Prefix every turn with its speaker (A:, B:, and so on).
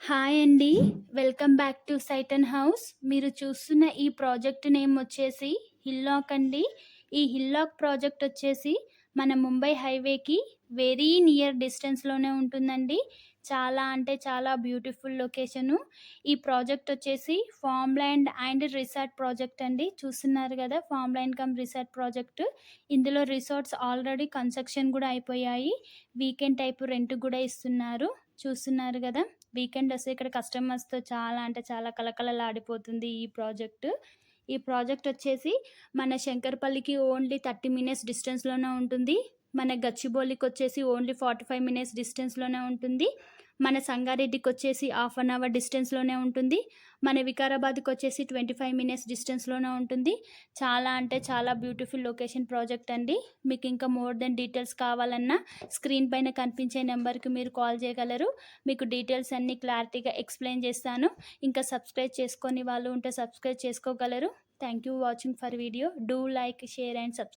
A: Hi అండి. Welcome back to సైటన్ house. మీరు చూస్తున్న ఈ ప్రాజెక్ట్ నేమ్ వచ్చేసి హిల్లాక్ అండి. ఈ హిల్లాక్ ప్రాజెక్ట్ వచ్చేసి మన ముంబై హైవేకి వెరీ నియర్ డిస్టెన్స్‌లోనే ఉంటుందండి. చాలా అంటే చాలా బ్యూటిఫుల్ లొకేషను. ఈ ప్రాజెక్ట్ వచ్చేసి farm land and resort project అండి. చూస్తున్నారు గదా! Farm land come resort project. ఇందులో రిసార్ట్స్ ఆల్రెడీ కన్‌స్ట్రక్షన్ గూడా అయిపోయాయి. వీకెండ్ టైప్ రెంట్‌కి గూడా ఇస్తున్నారు. చూస్తున్నారు గదా! వీకెండ్ వస్తే ఇక్కడ కస్టమర్స్‌తో చాలా అంటే చాలా కళకళలాడిపోతుంది ఈ ప్రాజెక్టు. ఈ ప్రాజెక్ట్ వచ్చేసి మన శంకరపల్లికి ఓన్లీ 30 మినిట్స్ డిస్టెన్స్‌లోనే ఉంటుంది. మన గచ్చిబౌలికొచ్చేసి ఓన్లీ 45 మినిట్స్ డిస్టెన్స్‌లోనే ఉంటుంది. మన సంగారెడ్డికొచ్చేసి హాఫ్ అన్ అవర్ డిస్టెన్స్‌లోనే ఉంటుంది. మన వికారాబాద్‌కొచ్చేసి 25 మినిట్స్ డిస్టెన్స్‌లోనే ఉంటుంది. చాలా అంటే చాలా బ్యూటిఫుల్ లొకేషన్ ప్రాజెక్ట్ అండి. మీకు ఇంకా మోర్ దెన్ డీటెయిల్స్ కావాలన్నా స్క్రీన్ పైన కనిపించే నెంబర్‌కి మీరు కాల్ చేయగలరు. మీకు డీటెయిల్స్ అన్నీ క్లారిటీగా ఎక్స్‌ప్లెయిన్ చేస్తాను. ఇంకా సబ్స్క్రైబ్ చేసుకోని వాళ్ళు ఉంటే సబ్స్క్రైబ్ చేసుకోగలరు. Thank you watching for video. Do like, share and subscribe.